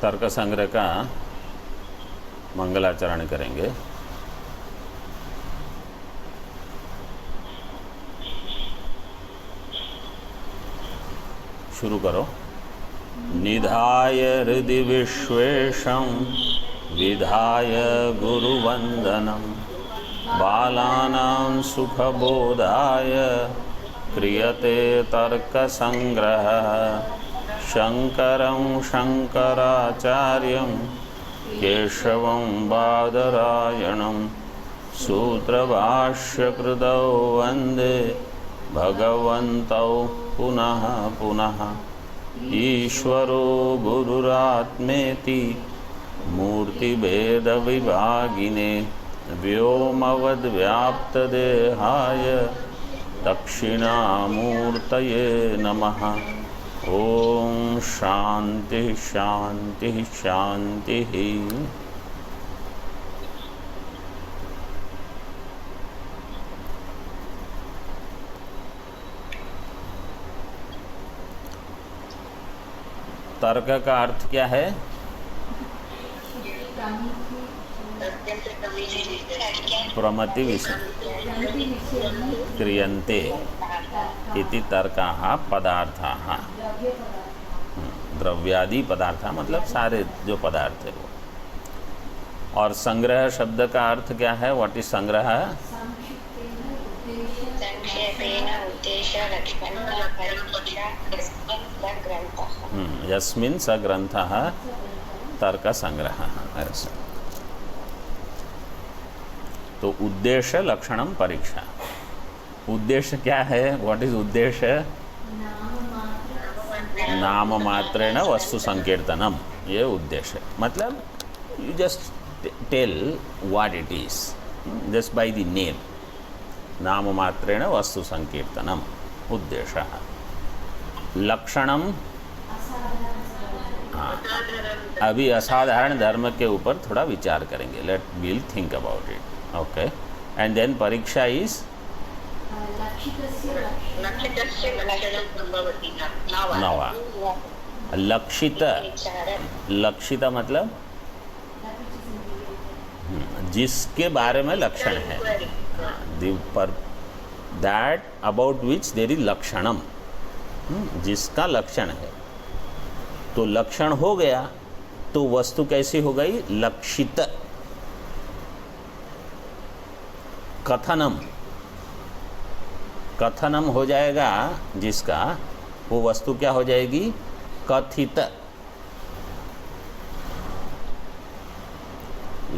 तर्क संग्रह का मंगलाचरण करेंगे। शुरू करो। निधाय हृदि विश्वेशं विधाय गुरुवंदनम बालानां सुखबोधाय क्रियते तर्क संग्रह शंकरं शंकराचार्यं केशवं बादरायणं सूत्रभाष्यकृतौ वन्दे भगवन्तौ पुनः पुनः। ईश्वरो गुरुरात्मेति मूर्तिभेदविभागिने व्योमवद्व्याप्तदेहाय दक्षिणामूर्तये नमः। ओम शांति शांति शांति। तर्क का अर्थ क्या है? प्रमति विषय क्रियन्ते इति तर्काः पदार्थाः। द्रव्यादि पदार्थ मतलब सारे जो पदार्थ है वो। और संग्रह शब्द का अर्थ क्या है? व्हाट इज संग्रह? यस्मिन् स ग्रंथः तर्क संग्रह। ऐसा तो उद्देश्य लक्षणम परीक्षा। उद्देश्य क्या है? व्हाट इज उद्देश्य? नाम मात्रेण वस्तु संकीर्तनम, ये उद्देश्य। मतलब you just tell what it is just by the name. नाम मात्रेण वस्तु संकीर्तनम उद्देश्य। लक्षणम, हाँ, अभी असाधारण धर्म के ऊपर थोड़ा विचार करेंगे। Let will think about it. Okay, and then परीक्षा इज नवा। लक्षित, लक्षित मतलब जिसके बारे में लक्षण है, that about which there is लक्षणम, जिसका लक्षण है। तो लक्षण हो गया तो वस्तु कैसी हो गई? लक्षित। कथनम, कथनम हो जाएगा जिसका, वो वस्तु क्या हो जाएगी? कथित।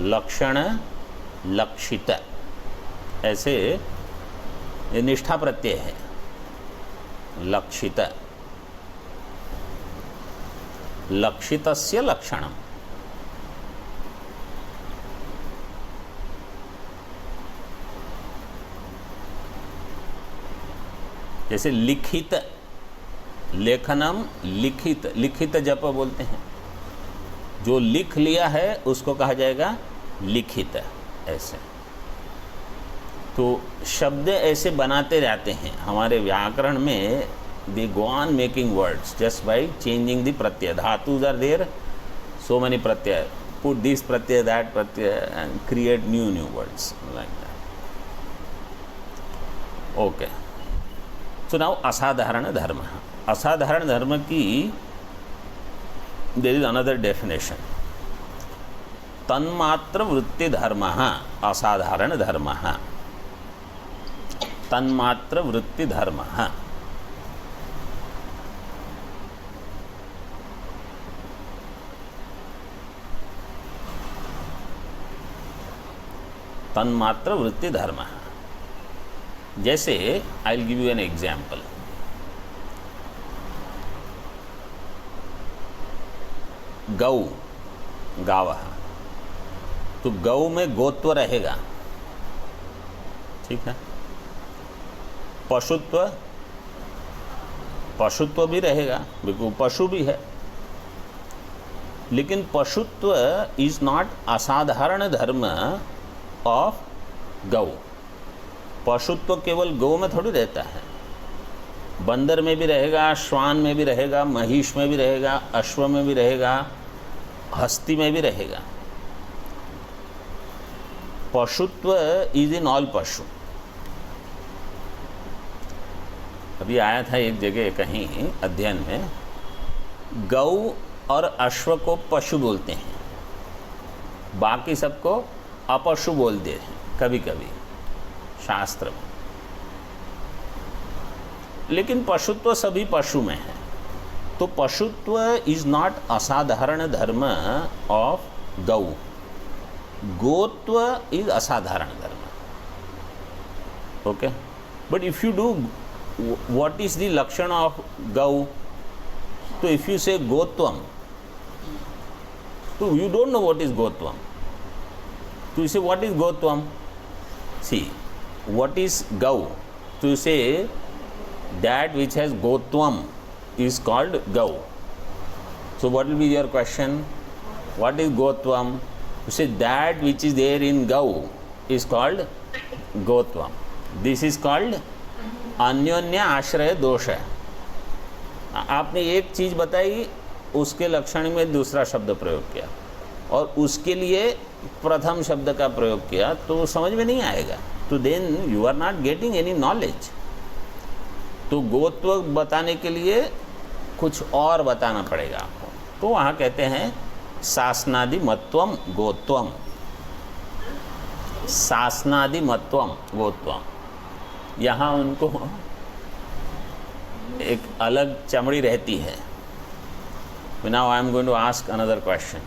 लक्षण लक्षित, ऐसे ये निष्ठा प्रत्यय है। लक्षित, लक्षितस्य लक्षणम। जैसे लिखित, लेखनम लिखित, लिखित जप बोलते हैं। जो लिख लिया है उसको कहा जाएगा लिखित। ऐसे तो शब्द ऐसे बनाते रहते हैं हमारे व्याकरण में। They go on making words just by changing the प्रत्यय। धातुज आर देयर, सो मेनी प्रत्यय, पुट दिस प्रत्यय दैट प्रत्यय and create new words like that. Okay, so now असाधारण धर्म। असाधारण धर्म की देयर इज अनदर डेफिनेशन। तन्मात्र वृत्ति धर्म असाधारण धर्म। तन्मात्र वृत्ति धर्म। तन्मात्र वृत्ति धर्म। जैसे I will give you an example. गौ, गावः, तो गौ में गोत्व रहेगा, ठीक है। पशुत्व, पशुत्व भी रहेगा, बिल्कुल पशु भी है। लेकिन पशुत्व इज नॉट असाधारण धर्म ऑफ गौ। पशुत्व केवल गौ में थोड़ी रहता है, बंदर में भी रहेगा, श्वान में भी रहेगा, महिष में भी रहेगा, अश्व में भी रहेगा, हस्ती में भी रहेगा। पशुत्व इज इन ऑल पशु। अभी आया था एक जगह कहीं अध्ययन में, गौ और अश्व को पशु बोलते हैं, बाकी सबको अपशु बोलते हैं कभी कभी शास्त्र में, लेकिन पशुत्व सभी पशु में है। तो पशुत्व इज नॉट असाधारण धर्म ऑफ गौ, गोत्व इज असाधारण धर्म। Okay, but if you do what is the लक्षण ऑफ गौ, तो इफ यू से गोत्वम, तो you don't know what is गोत्वम, तो यू से व्हाट इज गोत्वम, सी व्हाट इज गौ, तो यू से that which has gotvam is called gau. So what will be your question? What is gotvam? You say that which is there in gau is called gotvam. This is called अन्योन्य आश्रय दोष है। आपने एक चीज़ बताई, उसके लक्षण में दूसरा शब्द प्रयोग किया और उसके लिए प्रथम शब्द का प्रयोग किया, तो समझ में नहीं आएगा, तो then you are not getting any knowledge. तो गोत्व बताने के लिए कुछ और बताना पड़ेगा आपको, तो वहाँ कहते हैं शासनादि मत्वम गोत्वम, शासनादि मत्वम गोत्वम। यहाँ उनको एक अलग चमड़ी रहती है। Now I am going to ask another question.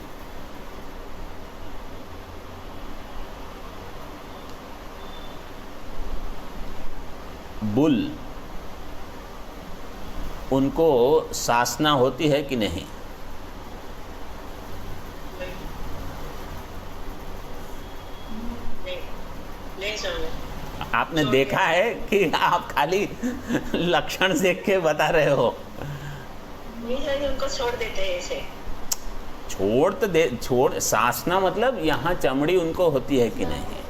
बुल, उनको शासना होती है कि नहीं? आपने देखा है कि आप खाली लक्षण देख के बता रहे हो? नहीं, उनको छोड़ देते हैं ऐसे। छोड़ तो दे, छोड़, शासना मतलब यहाँ चमड़ी उनको होती है कि नहीं?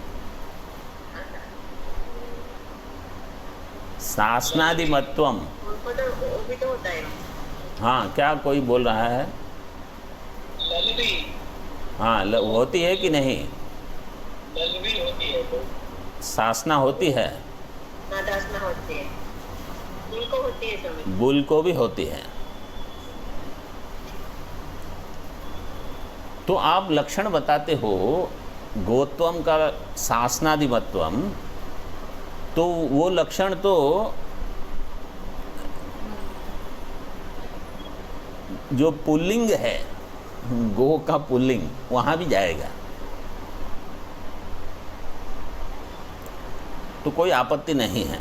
शासनादि मत्वम, उनको तो वो भी तो होता है। हाँ, क्या कोई बोल रहा है? हाँ, होती है कि नहीं? होती है तो शासना होती है, शासना होती है, बुल को होती है, समझ। बुल को भी होती है। तो आप लक्षण बताते हो गोत्वम का शासनादिमत्वम, तो वो लक्षण तो जो पुल्लिंग है, गो का पुल्लिंग, वहाँ भी जाएगा, तो कोई आपत्ति नहीं है।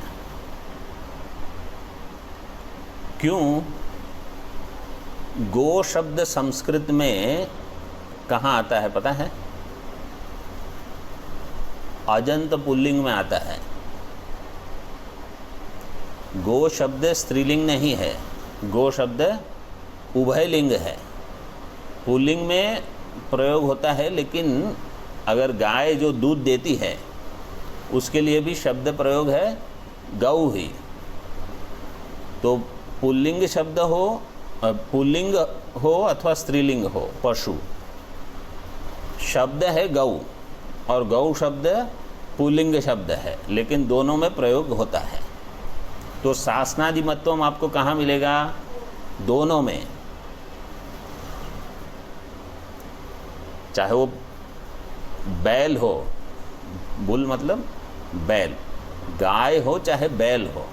क्यों? गो शब्द संस्कृत में कहाँ आता है पता है? अजंत पुल्लिंग में आता है। गो शब्द स्त्रीलिंग नहीं है, गो शब्द उभयलिंग है। पुल्लिंग में प्रयोग होता है, लेकिन अगर गाय जो दूध देती है उसके लिए भी शब्द प्रयोग है गौ ही। तो पुल्लिंग शब्द हो, पुल्लिंग हो अथवा स्त्रीलिंग हो, पशु शब्द है गौ, और गौ शब्द पुल्लिंग शब्द है, लेकिन दोनों में प्रयोग होता है। तो शासनादिमत्वम आपको कहाँ मिलेगा? दोनों में, चाहे वो बैल हो, बुल मतलब बैल, गाय हो चाहे बैल हो,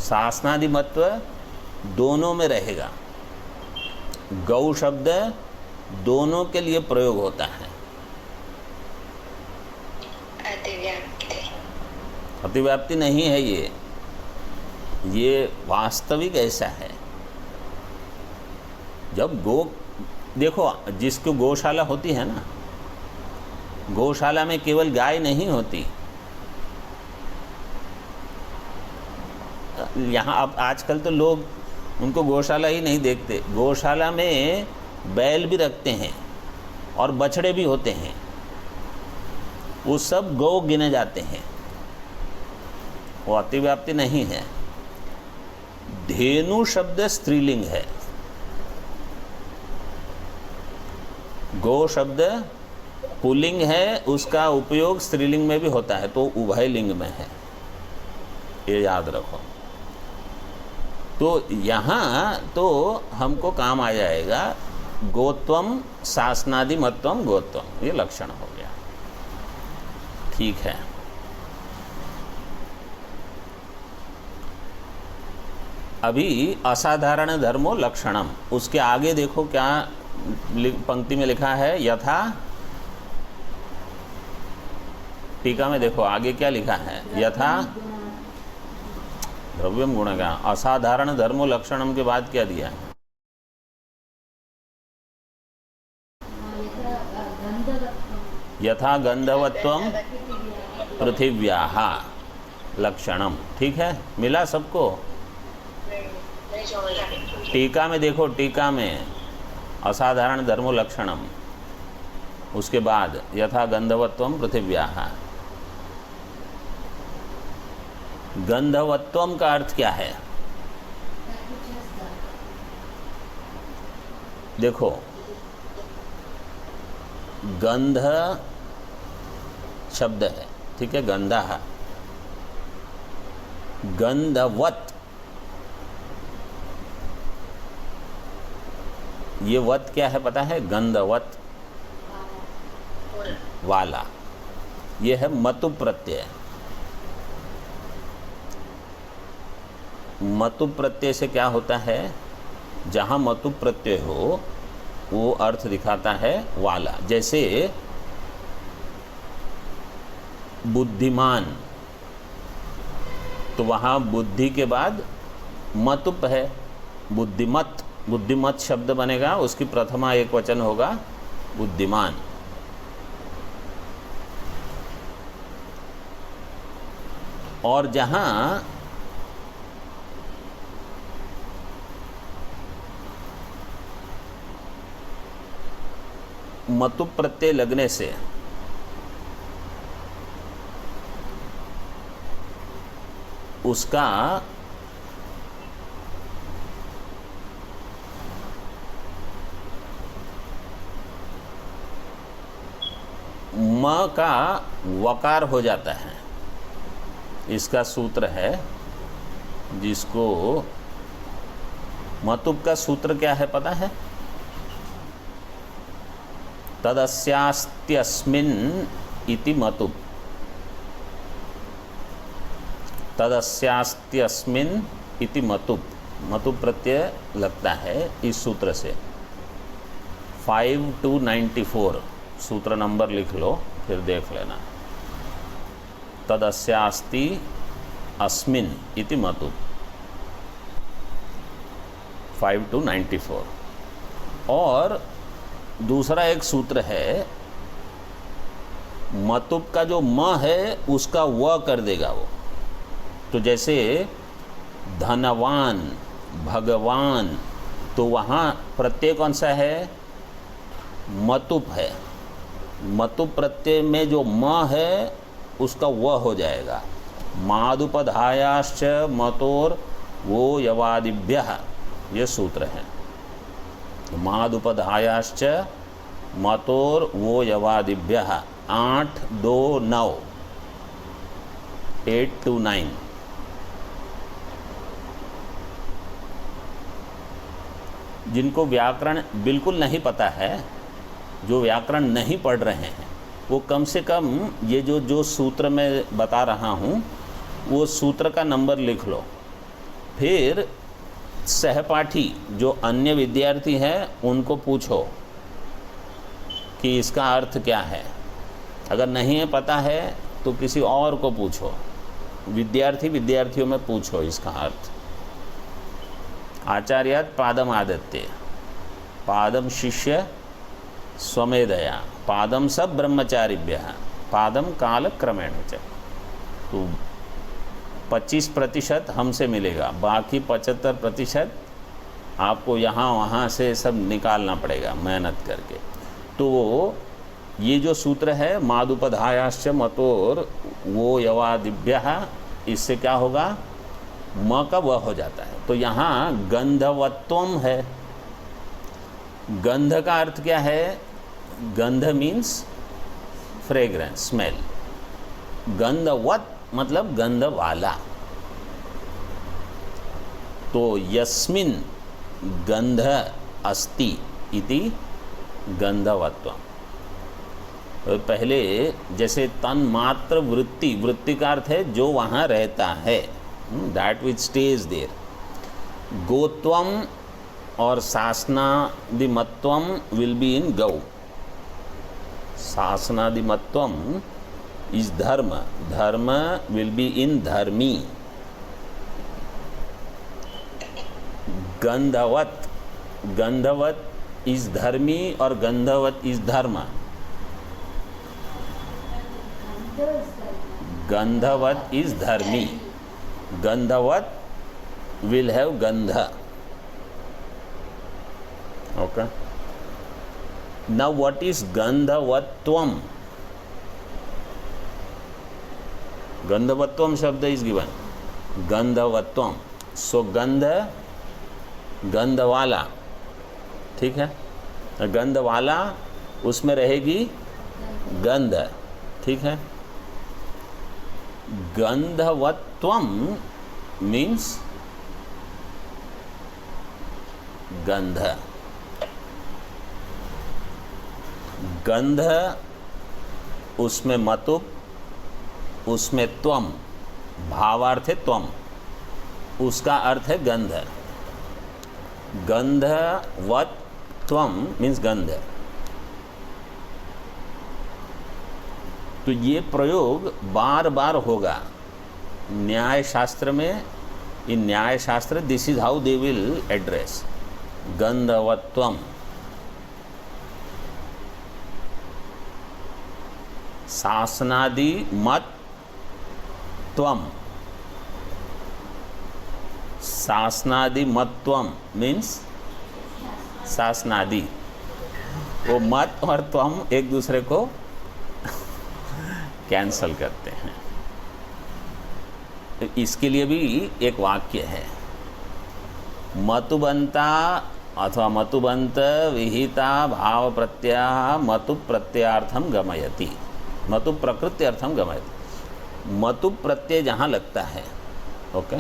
शासनादिमत्व दोनों में रहेगा। गौ शब्द दोनों के लिए प्रयोग होता है। अतिव्याप्ति नहीं है ये वास्तविक ऐसा है। जब गो, देखो जिसको गौशाला होती है ना, गौशाला में केवल गाय नहीं होती। यहाँ अब आजकल तो लोग उनको गौशाला ही नहीं देखते, गौशाला में बैल भी रखते हैं और बछड़े भी होते हैं, वो सब गौ गिने जाते हैं, वो अतिव्याप्ति नहीं है। धेनु शब्द स्त्रीलिंग है, गो शब्द पुल्लिंग है, उसका उपयोग स्त्रीलिंग में भी होता है, तो उभय लिंग में है, ये याद रखो। तो यहाँ तो हमको काम आ जाएगा गोत्वम शासनादि मत्वम गोत्वम, ये लक्षण हो गया। ठीक है, अभी असाधारण धर्मो लक्षणम, उसके आगे देखो क्या पंक्ति में लिखा है, यथा, टीका में देखो आगे क्या लिखा है, यथा द्रव्यम गुण का, असाधारण धर्मो लक्षणम के बाद क्या दिया है, यथा गंधवत्वम पृथिव्याः लक्षणम। ठीक है, मिला सबको? टीका में देखो, टीका में असाधारण धर्मो लक्षणम, उसके बाद यथा गंधवत्वम पृथिव्याः। गंधवत्वम का अर्थ क्या है? देखो, गंध शब्द है, ठीक है, गंधा, गंधवत, ये वत क्या है पता है? गंधवत वाला, ये है मतु प्रत्यय। मतु प्रत्यय से क्या होता है, जहाँ मतु प्रत्यय हो वो अर्थ दिखाता है वाला। जैसे बुद्धिमान, तो वहाँ बुद्धि के बाद मतुप है, बुद्धिमत, बुद्धिमत शब्द बनेगा, उसकी प्रथमा एक वचन होगा बुद्धिमान। और जहाँ मतु प्रत्यय लगने से उसका म का वकार हो जाता है। इसका सूत्र है, जिसको मतुप का सूत्र क्या है पता है? तदस्यास्त्यस्मिन् इति मतुप, तदस्यास्त्यस्मिन् इति मतुप, मतुप प्रत्यय लगता है इस सूत्र से। 5 to 94 सूत्र नंबर लिख लो, फिर देख लेना। तदस्यास्ति अस्मिन् इति मतुप, 5 to 94। और दूसरा एक सूत्र है, मतुप का जो म है उसका व कर देगा वो। तो जैसे धनवान, भगवान, तो वहाँ प्रत्यय कौन सा है? मतुप है। मतुप प्रत्यय में जो म है उसका व हो जाएगा। मादुपधायाश्च मतोर वो यवादिभ्यः, ये सूत्र है। मादुपधायाश्च मतोर वो यवादिभ्यः, 8, 2, 9, 8 to 9। जिनको व्याकरण बिल्कुल नहीं पता है, जो व्याकरण नहीं पढ़ रहे हैं, वो कम से कम ये जो सूत्र मैं बता रहा हूँ वो सूत्र का नंबर लिख लो। फिर सहपाठी जो अन्य विद्यार्थी हैं उनको पूछो कि इसका अर्थ क्या है। अगर नहीं है पता है तो किसी और को पूछो, विद्यार्थियों में पूछो इसका अर्थ। आचार्यात् पादम आदत्ते, पादम शिष्य स्वमेधया, पादम सब ब्रह्मचारिभ्यः, पादम काल क्रमेण च। तो 25% हमसे मिलेगा, बाकी 75% आपको यहाँ वहाँ से सब निकालना पड़ेगा मेहनत करके। तो ये जो सूत्र है मादुपधायाश्च मतोर वो यवादिभ्यः, इससे क्या होगा? म का व हो जाता है। तो यहाँ गंधवत्वम है। गंध का अर्थ क्या है? गंध मीन्स फ्रेग्रेंस, स्मेल. गंधवत मतलब गंध वाला. तो यस्मिन गंध अस्ति इति गंधवत्वम. पहले जैसे तन्मात्र वृत्ति, वृत्ति का अर्थ है जो वहाँ रहता है, दैट विच स्टेज देयर. गोत्वम और शासनादिमत्वम विल बी इन गौ. शासनादिमत्वम इज धर्म, धर्म विल बी इन धर्मी. गंधवत, गंधवत इज धर्मी और गंधवत इज धर्म. गंधवत is dharmi. Gandhavat will have gandha. Okay. Now what is gandhavatvam? Gandhavatvam shabda is given. Gandhavatvam. So gandha, गंधवाला. ठीक है, गंधवाला उसमें रहेगी गंध. ठीक है. गंधवत्वम मीन्स गंध. गंध उसमें मतुप, उसमें त्वम, भावार्थ है त्वम, उसका अर्थ है गंध. गंधवत्वम मीन्स गंध. तो ये प्रयोग बार बार होगा न्याय शास्त्र में. In Nyaya Shastra this is how they will address गंधवत्वम. शासनादि मत त्वम. शासनादि मत्वम मीन्स शासनादि. वो मत और त्वम एक दूसरे को कैंसल करते हैं. इसके लिए भी एक वाक्य है, मतुबंता अथवा मतुबंत विहिता भाव प्रत्यय मतु प्रत्ययार्थम गमयति. मतु प्रकृति अर्थम गमयति. मतु प्रत्यय जहाँ लगता है, okay,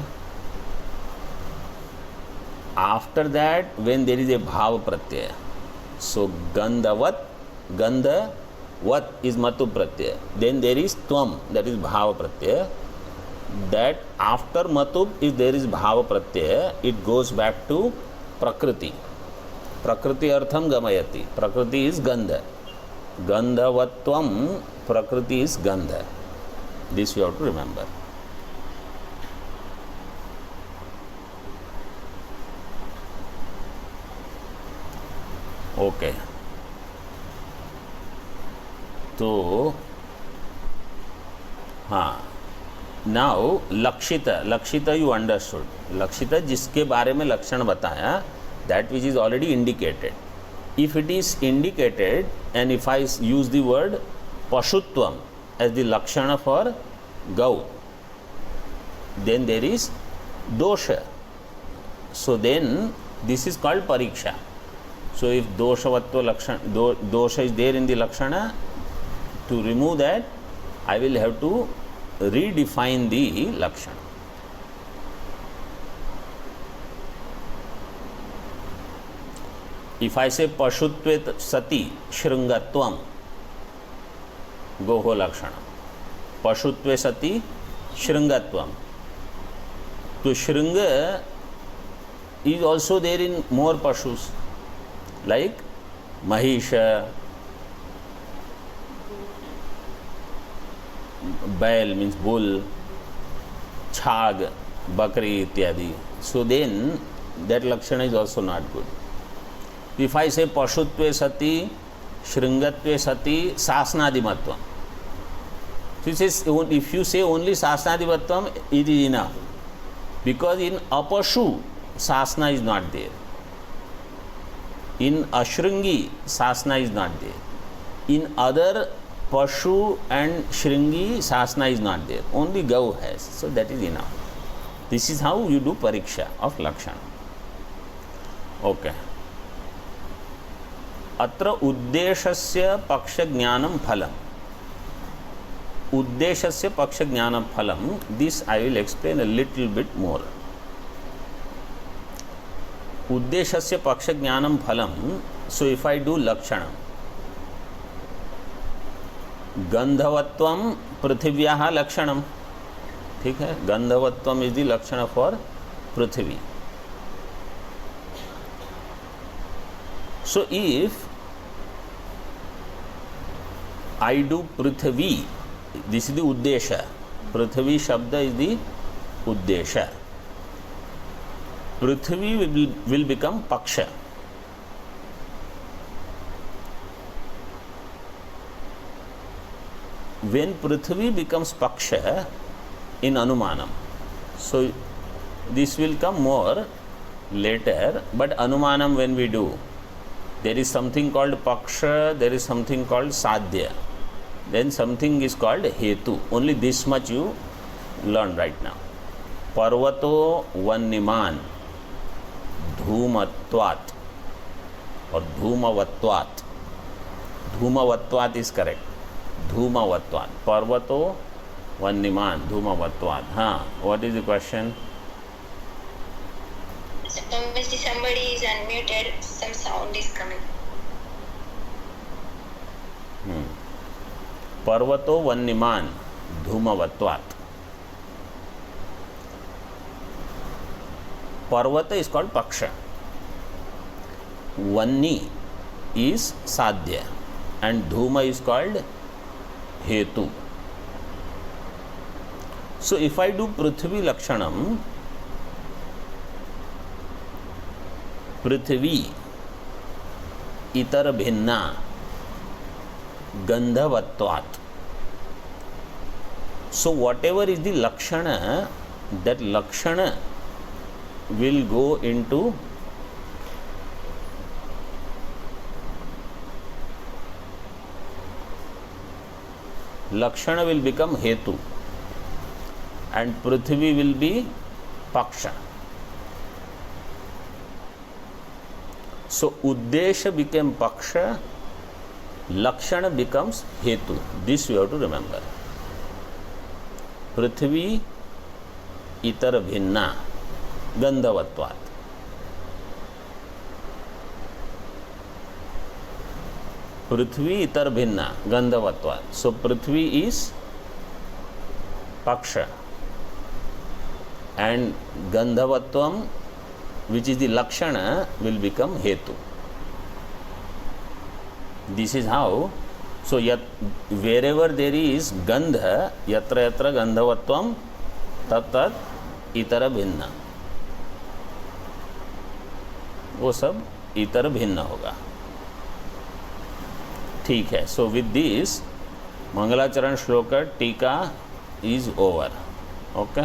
after that when there is a भाव प्रत्यय. सो गंधवत, गंधवत is matu pratyaya. Then there is tvam, that is bhava pratyaya. That after matu if there is bhava pratyaya, it goes back to prakriti. Prakriti artham gamayati. Prakriti is gandha. Gandhavatvam, prakriti is gandha. This you have to remember. Okay. तो हाँ, now लक्षित, लक्षित you understood. लक्षित जिसके बारे में लक्षण बताया, that which is already indicated. If it is indicated and if I use the word पशुत्वम एज द लक्षण फॉर गौ, देन देर इज दोष. So then this is called परीक्षा. सो इफ दोषवत्व लक्षण, दोष इज देयर इन द लक्षण, to remove that I will have to redefine the lakshan. If I say pashutve sati shringatvam, goho lakshana, pashutve sati shringatvam. So shringa is also there in more pashus like mahisha, बैल means bull, छाग बकरी इत्यादि. So then that लक्षण is also not good. If I say पशुत्वे सति शृंगत्वे सति शासनादिमत्वम, इफ यू से ओनली शासनादिमत्वम it is enough, because in अपशु शासना इज नॉट देयर, इन अशृंगी शासना is not there, in other Pashu and Shringi Sasana is not there. Only Gau has. So that is enough. This is how you do pariksha of Lakshana. Okay. अत्र उद्देशस्य पक्षज्ञानं फलम्, उद्देशस्य पक्षज्ञानं फलम्, this I will explain a little bit more. उद्देशस्य पक्षज्ञानं फलम्, so if I do लक्षणं, गंधवत्वम पृथिव्याः लक्षणम, ठीक है, गंधवत्वम इज द लक्षण for Prithvi. So if I do Prithvi, this is the उद्देश्य, पृथ्वी शब्द इज द उद्देश्य, पृथ्वी विल बिकम पक्ष. When Prithvi becomes Paksha in Anumanam, so this will come more later, but Anumanam when we do, there is something called Paksha, there is something called Sadhya, then something is called Hetu. Only this much you learn right now. Parvato Vanniman Dhumatvat or Dhumavatvat. Dhumavatvat is correct. धूमवत्वात्, पर्वतो वन्यमान धूमवत्वात्. हाँ, what is the question? Somebody is unmuted, some sound is coming. पर्वतो वन्यमान धूमवत्वात्. पर्वत is called paksha, vanni is sadhya, and dhuma is called hetu. So if I do Prithvi Lakshanam, Prithvi itar bhinna gandhavatvat. So whatever is the Lakshana, that Lakshana will go into Lakshana will become Hetu and Prithvi will be Paksha. So Uddesha became Paksha, Lakshana becomes Hetu. This you have to remember. Prithvi itar bhinna gandhavatvat. Prithvi itar bhinna gandhavatvat. So Prithvi is Paksha and Gandhavatvam, which is the Lakshana, will become Hetu. This is how. So wherever there is Gandha, yatra yatra Gandhavatvam, tat tat itara bhinna, वो सब इतर भिन्न होगा. ठीक है. So with this मंगलाचरण श्लोक टीका is over. Okay,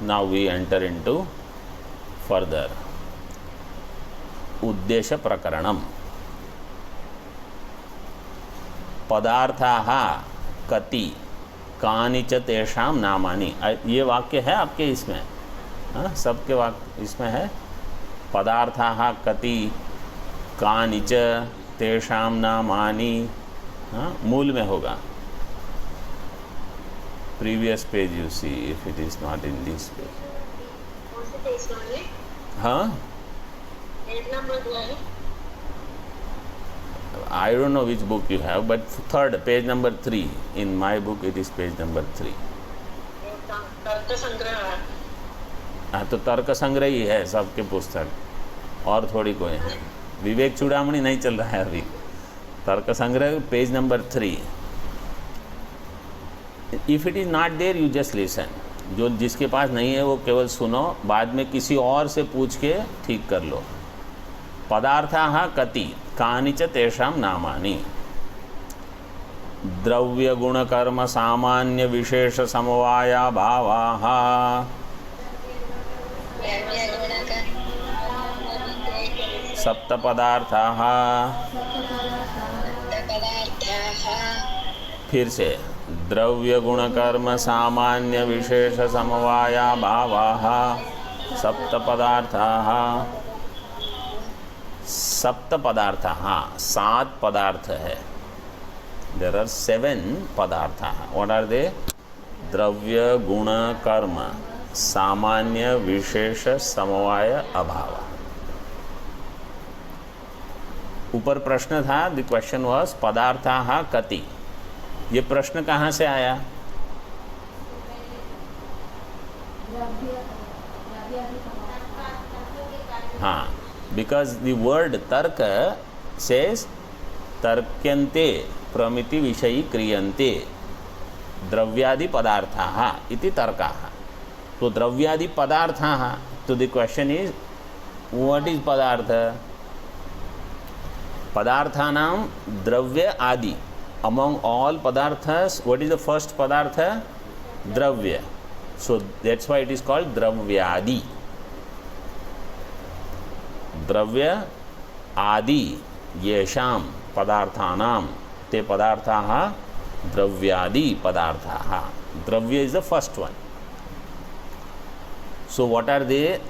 now we enter into further उद्देश्य प्रकरणम. पदार्थाः कति कानि च तेषां नामानि. ये वाक्य है आपके इसमें, हाँ, सबके वाक्य इसमें है. पदार्थाः कति कानि च तेषां नामानि. हाँ, मूल में होगा. Previous page you see if it is not in this page. हाँ, I don't know which book you have, but third, page number 3. In my book, it is page number 3. हाँ, तो तर्क संग्रह ही है सबके पुस्तक, और थोड़ी कोई है. विवेक चूड़ामणि नहीं चल रहा है अभी. तर्क संग्रह page number 3. If it is not there, you just listen. जो जिसके पास नहीं है वो केवल सुनो, बाद में किसी और से पूछ के ठीक कर लो. पदार्थाः कति कानि च तेषां नामानि. द्रव्य गुण कर्म सामान्य विशेष समवाया भावाः. सप्त पदार्थाः. फिर से द्रव्य गुण कर्म सामान्य विशेष समवाया भावाः. सप्त पदार्थाः. सप्त पदार्थ, हाँ 7 पदार्थ है. देर आर 7 पदार्थ. What are they? द्रव्य, गुण, कर्म, सामान्य, विशेष, समवाय, अभाव. ऊपर प्रश्न था, द क्वेश्चन वाज पदार्थाः कति. ये प्रश्न कहाँ से आया? हाँ, बिकॉज द वर्ड तर्क सेज तर्क्यन्ते प्रमिति विषयी क्रियन्ते द्रव्यादि पदार्थाः इति तर्काः. तो द्रव्यादि पदार्थाः, तो the question is what is पदार्थ? पदार्थानां द्रव्य आदि. Among all padarthas, what is the first padartha? Dravya. So that's why it is called dravyadi. Dravya adi yesham padarthanam te padarthaha dravyadi padarthaha. Dravya is the first one. So what are they?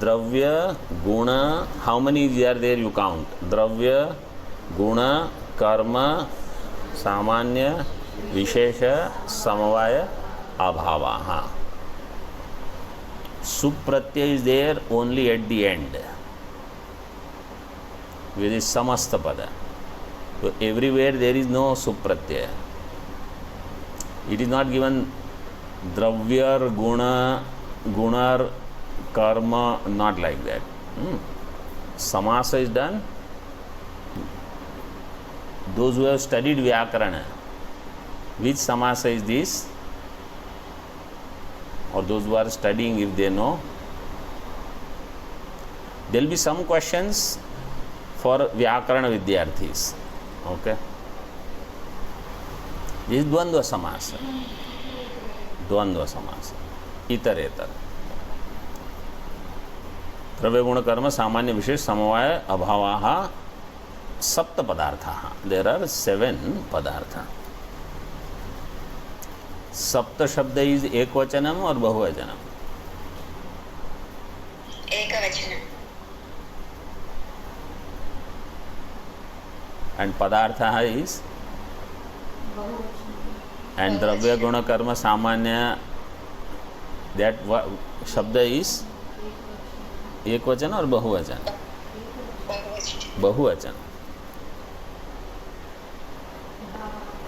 Dravya, guna. How many are there? You count. Dravya, guna, karma, सामान्य, विशेष, समवाय, अभावाः. सुप्रत्यय is there only at the end with the samasta pada. So everywhere there is no supratyaya. It is not given dravyar, guna, gunar, karma, not like that. Samasa is done. Those who have studied Vyakarana, which samasa is this? Or those who are studying, if they know. There will be some questions for Vyakarana Vidyarthis. Okay. This is Dvandva samasa. Dvandva samasa. Itaretar. Dravya guna karma samanya vishesh samavaya abhavaha. सप्त पदार्थाः. देर are 7 पदार्थ. सप्त शब्द is एक वचनम और बहुवचनम? एक वचनम. एंड पदार्थाः इज एंड द्रव्य गुण कर्म सामान्य, दैट शब्द इज एक वचन और बहुवचन? बहुवचन.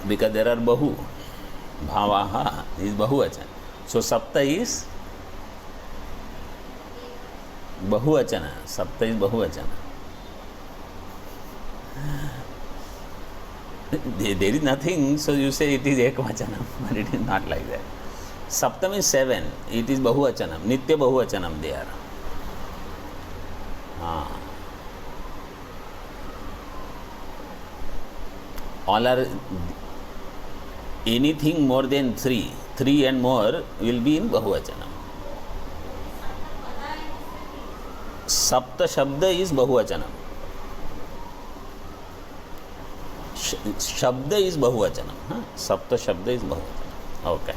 Because there are bahu, bhavaha is bahuvachan. So sapta is bahuvachana. Sapta is bahuvachana. There is nothing, so you say it is ekvachanam, but it is not like that. Saptam is 7. It is bahuvachanam. Nitya bahuvachanam they are. All are anything more than 3 and more will be in bahuvachanam. Sapta shabda is bahuvachanam. Shabda is bahuvachanam. Sapta shabda is bahuvachanam. Okay.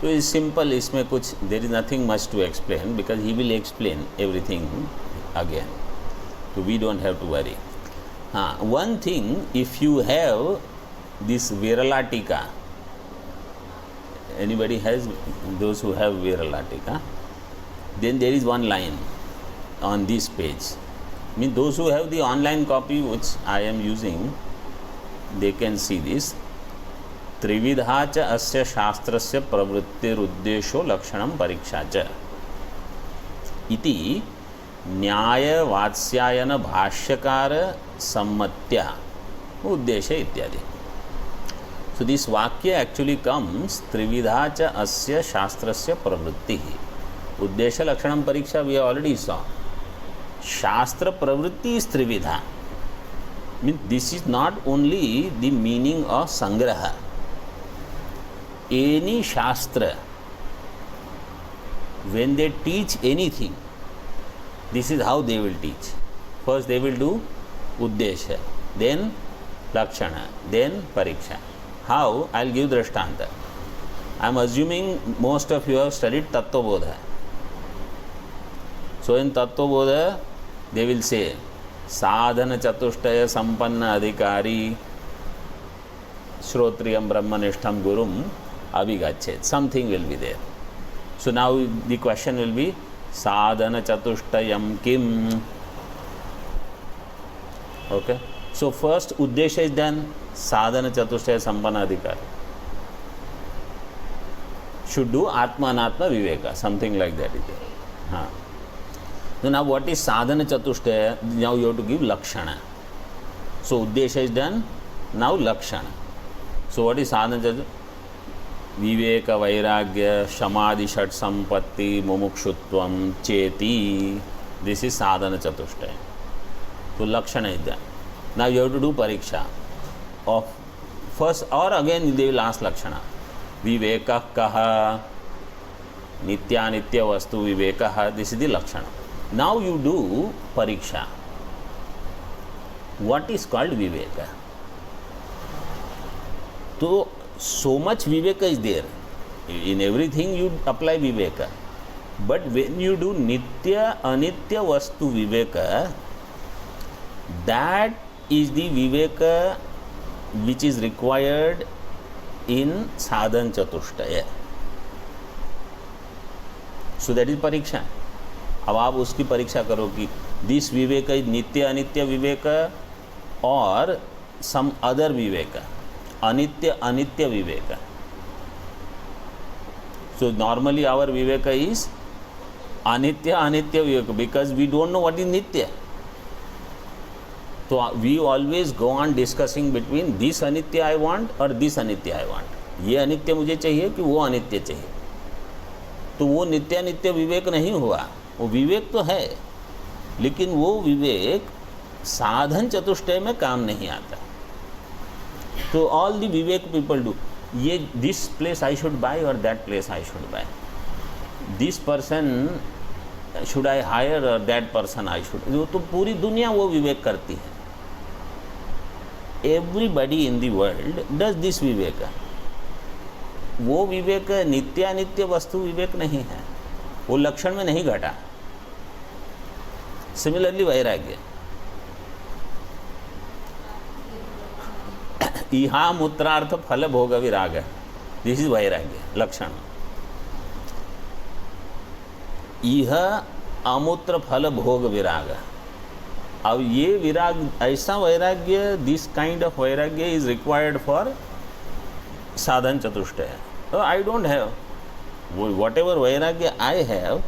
So it's simple. इसमें कुछ, there is nothing much to explain because he will explain everything again. So we don't have to worry. One thing, if you have this Virala Tika, anybody has, those who have Virala Tika, then there is one line on this page. I mean, those who have the online copy which I am using, they can see this. त्रिविधा च अस्य शास्त्रस्य प्रवृत्तिरुद्देशो लक्षणं परीक्षा च इति न्याय वात्स्यायन भाष्यकार सम्मत्या उद्देश्य इत्यादि. So this vakya actually comes त्रिविधा च अस्य शास्त्रस्य प्रवृत्तिः उद्देश्य लक्षणं परीक्षा. We already saw शास्त्र प्रवृत्ति is Trividha. Means this is not only the meaning of sangraha. Any shastra, when they teach anything, this is how they will teach. First they will do uddesha, then lakshana, then pariksha. How? I will give drishtanta. I am assuming most of you have studied Tattvabodha. So in Tattvabodha they will say साधन चतुष्टय संपन्न अधिकारी श्रोत्रियम ब्रह्मनिष्ठम गुरुम अभिगच्छेत. Something will be there. So now the question will be sadhana chatushtayam kim. Okay. So first uddesha is done. Sadhana chatushtaya sampanna adhikari. Should do atma anatma viveka. Something like that is there. Haan. So now what is sadhana chatushtaya? Now you have to give lakshana. So uddesha is done. Now lakshana. So what is sadhana chatushtaya? विवेक वैराग्य समाधि षट संपत्ति मुमुक्षुत्वम चेति. This is साधन चतुष्टय. तो लक्षण is that. Now you have to do परीक्षा of first और अगेन दे विल आस्क लक्षण. विवेक कह नित्यानित्य वस्तु विवेक. दिस इज द लक्षण. नाउ यू डू परीक्षा. व्हाट इज कॉल्ड विवेक? तो so much viveka is there. In everything you apply viveka. But when you do nitya anitya vastu viveka, that is the viveka which is required in sadhan chatushtaya. So that is pariksha. अब आप उसकी परीक्षा करो कि this Vivek is नित्य अनित्य विवेक और some other विवेक. अनित्य अनित्य विवेक. So normally our viveka is anitya anitya viveka because we don't know what is nitya. So we always go on discussing between this anitya I want or this anitya I want. ये अनित्य मुझे चाहिए कि वो अनित्य चाहिए. तो वो नित्य नित्य विवेक नहीं हुआ. वो विवेक तो है लेकिन वो विवेक साधन चतुष्टय में काम नहीं आता. तो ऑल द विवेक पीपल डू ये this place I should buy और that place I should buy. This person should I hire और दैट पर्सन आई शुड. तो पूरी दुनिया वो विवेक करती है. Everybody in the world does this विवेक. वो विवेक नित्यानित्य वस्तु विवेक नहीं है. वो लक्षण में नहीं घटा. सिमिलरली वैराग्य. इहा मूत्रार्थ फल भोग विराग. दिस इज वैराग्य लक्षण. इह अमूत्र फल भोग विराग. अब ये विराग ऐसा वैराग्य दिस काइंड ऑफ वैराग्य इज रिक्वायर्ड फॉर साधन चतुष्टय. I don't have whatever वैराग्य आई हैव.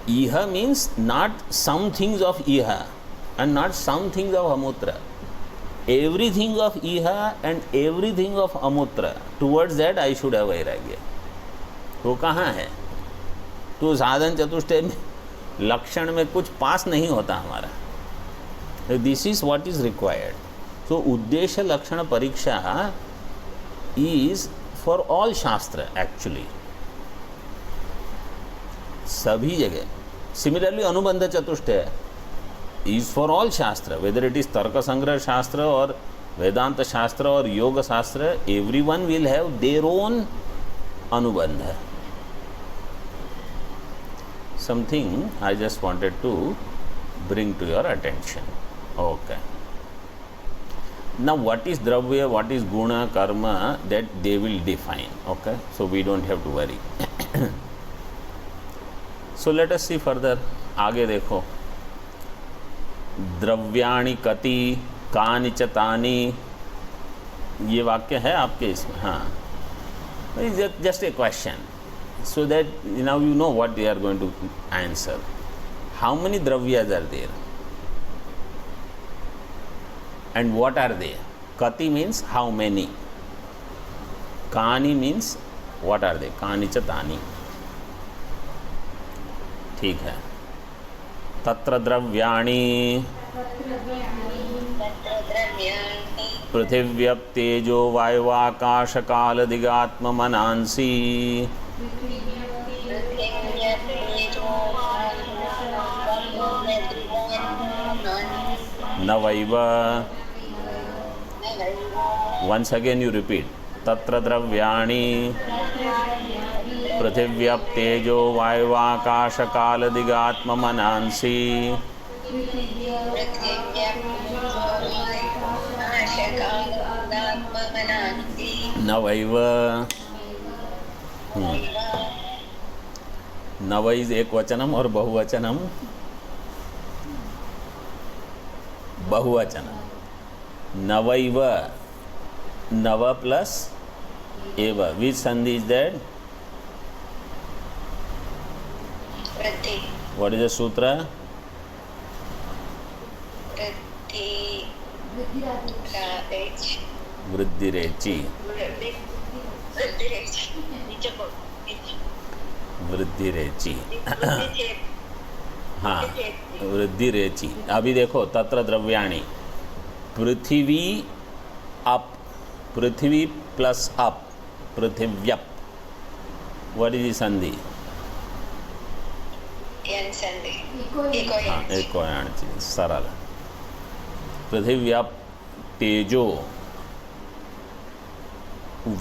इह means not some things of इह and not some things of अमूत्र. Everything of iha and everything of amutra, towards that I should have vairagya. तो कहाँ है? तो साधन चतुष्टय में लक्षण में कुछ पास नहीं होता हमारा. This is what is required. So उद्देश्य लक्षण परीक्षा इज फॉर ऑल शास्त्र एक्चुअली. सभी जगह. सिमिलरली अनुबंध चतुष्टय is for all shastra, whether it is tarka sangrah shastra or vedanta shastra or yoga shastra, everyone will have their own anubandha. Something I just wanted to bring to your attention. Okay. Now what is dravya, what is guna, karma, that they will define. Okay, so we don't have to worry. So let us see further. आगे देखो. द्रव्याणि कति कानि च तानि. ये वाक्य है आपके इसमें. हाँ, just a question so that now you know what they are going to answer. How many द्रव्याज are there and what are they? कति मीन्स हाउ मेनी. कानि मीन्स व्हाट आर दे. कानि च तानि. ठीक है. तत्र द्रव्याणि पृथिव्यप्तेजो वायुवाकाशकालदिगात्ममनांसि न wav. once again you repeat. तत्र द्रव्याणि पृथिव्यप्तेजो वायुवाकाशकालदिगात्ममनांसि नवैव नव इज एक वचनम और बहुवचनम बहुवचनम नवैव नव प्लस एव विच संधि is that what is the सूत्र वृद्धिरेचि वृद्धिरेचि हाँ वृद्धिरेचि। अभी देखो तत्र द्रव्याणि पृथिवी अप पृथ्वी प्लस अप पृथिव्यप व्हाट इज द संधि हाँ एको यान सरल पृथिव्यप तेजो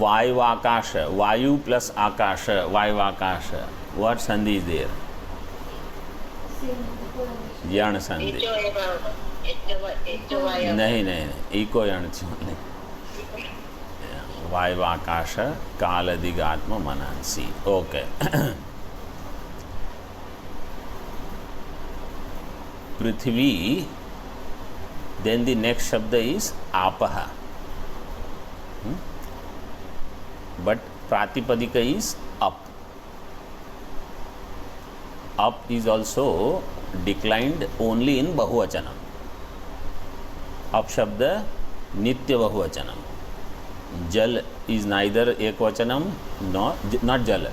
वायुवाकाश वायु प्लस आकाश वायुवाकाश व्हाट संधि इज देयर यण संधि नहीं नहीं इको यण वायुवाकाश कालदिगात्म मनंसी ओके पृथ्वी then the next shabda is apaha but pratipadika is up is also declined only in bahuvachanam up shabda nitya bahuvachanam jal is neither ekvachanam nor not jal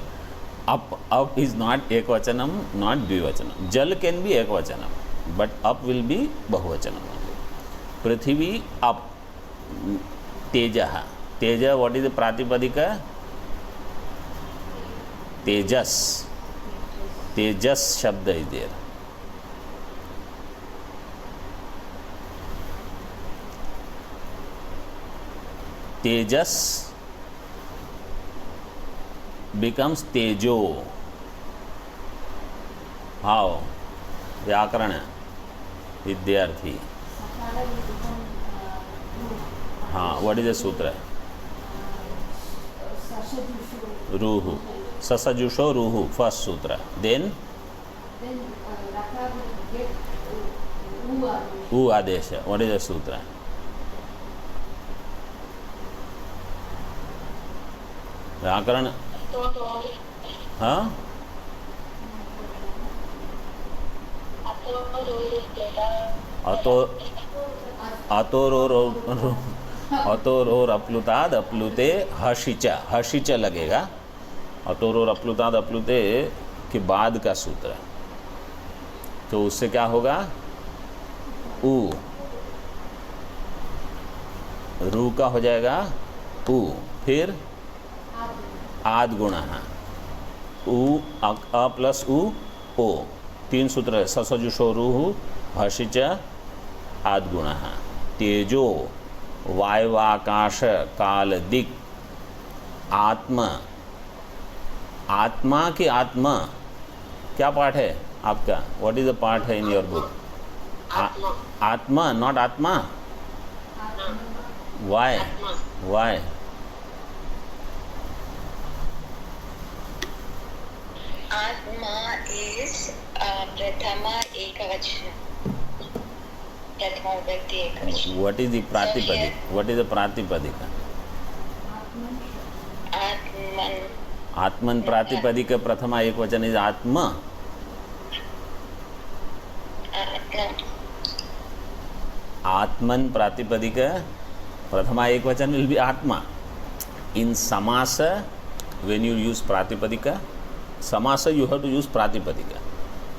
up is not ekvachanam not dvivachanam jal can be ekvachanam but up will be bahuvachanam पृथ्वी अप तेज तेज what is the प्रातिपदिका तेजस तेजस शब्द is there तेजस becomes तेजो हाउ व्याकरण विद्यार्थी हाँ व्हाट इज द सूत्र रूहु ससजुषो रूहु फर्स्ट सूत्र देन उ आदेश व्हाट इज द सूत्र व्याकरण हाँ अतोरोर अप्लुताद अप्लुते हशिच लगेगा अतोरोर अप्लुताद अप्लुते के बाद का सूत्र तो उससे क्या होगा उ रू का हो जाएगा उ फिर आद गुणा उ अ प्लस उ ओ तीन सूत्र ससजुषो रूहु हशिच आद गुण तेजो वायुवाकाश काल दिक आत्मा आत्मा की आत्मा क्या पाठ है आपका व्हाट इज द पार्ट है इन योर बुक आत्मा नॉट आत्मा वाई वाई आत्मा इज प्रथमा एकवचन What is the pratipadik? What is the pratipadika? Atman pratipadika prathama ekvachan is atma. Atman pratipadika prathama ekvachan will be atma. In samasa, when you use pratipadika, samasa you have to use pratipadika.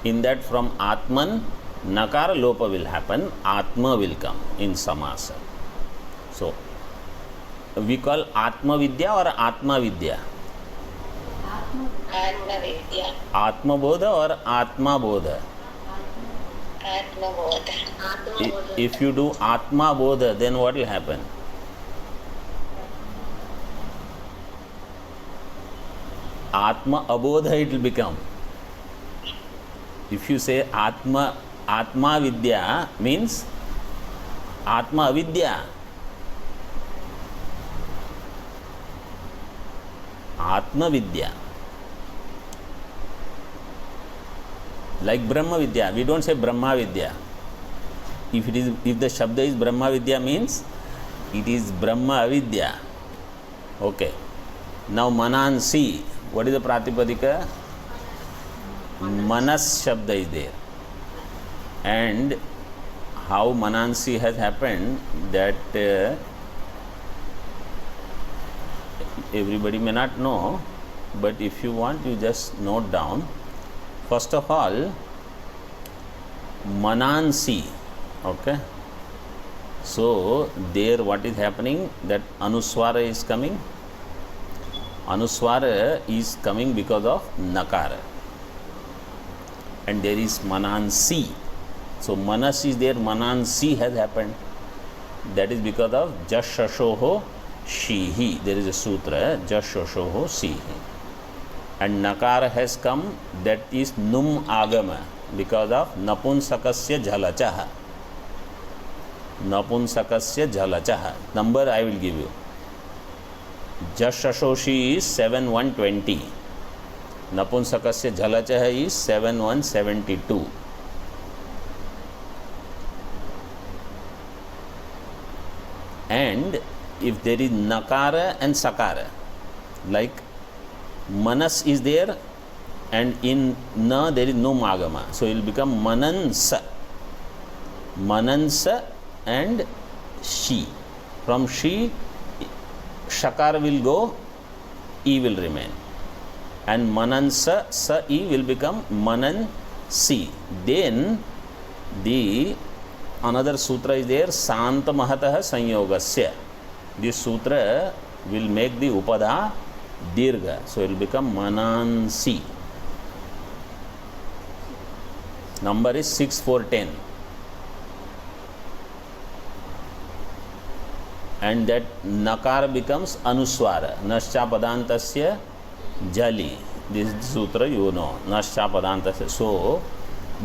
In that from atman nakara lopa will happen, atma will come in samasa. So we call atma vidya or atma vidya, आत्मा विद्या atma bodha or atma bodha. आत्मा बोध If you do atma bodha, then what will happen? Atma abodha it will become. If you say atma आत्मा विद्या means आत्मा अविद्या, आत्मविद्या. Like Brahma Vidya, we don't say Brahma Vidya. If the Shabda is Brahma Vidya means it is Brahma Avidya. Okay. Now Manansi, what is the Pratipadika? Manas Shabda is there. And how Manansi has happened, that everybody may not know, but if you want, you just note down. First of all, Manansi, okay. So there what is happening, that Anuswara is coming. Anuswara is coming because of Nakara. And there is Manansi. So Manas is there, Manansi has happened. That is because of Jashashoho Shihi. There is a sutra, Jashashoho Shihi. And Nakara has come, that is Num Agama, because of Napunsakasya Jhalachaha. Napunsakasya Jhalachaha. Number I will give you. Jashashoshi is 7120. Napunsakasya Jhalachaha is 7172. And if there is Nakara and Sakara, like Manas is there, and in Na there is no Magama, so it will become Manansa. Manansa and Shi. From Shi, Shakar will go, E will remain. And Manansa, Sa, E will become Manansi. Then the another sutra is there, Santa Mahatah Sanyogasya. This sutra will make the Upada Dirgha, so it will become Manansi. Number is 6410. And that Nakara becomes Anuswara. Nascha Padantasya Jali. This sutra you know. Nascha Padantasya. So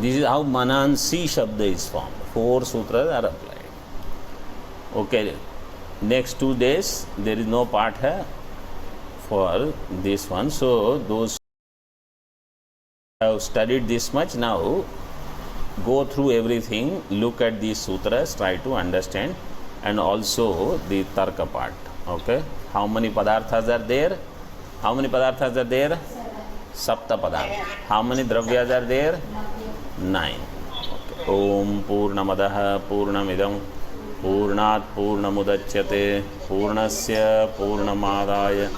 this is how Manansi Shabda is formed. 4 sutras are applied. Okay. Next 2 days there is no part here for this one. So those who have studied this much, now go through everything, look at these sutras, try to understand, and also the Tarka part. Okay. How many padarthas are there? How many padarthas are there? Sapta padartha. How many dravyas are there? 9. Okay. Om Purnamadaha Purnamidam Purnat Purnamudachyate Purnasya Purnamadaya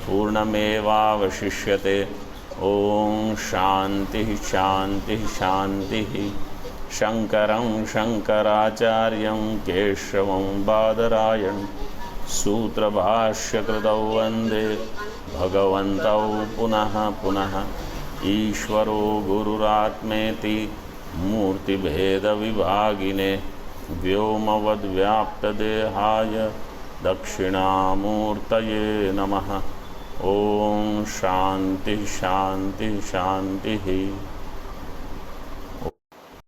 Purnameva Vashishyate. Om Shanti Shanti Shanti. Shankaram Shankaracharyam Keshavam Badarayan Sutra Bhashya Kritau Vande Bhagavantau Punaha Punaha Ishvaro Gururatmeti Murti Bheda Vibhagine Vyomavad Vyapta Dehaya Dakshinamurtaye Namaha. Om Shanti Shanti Shanti.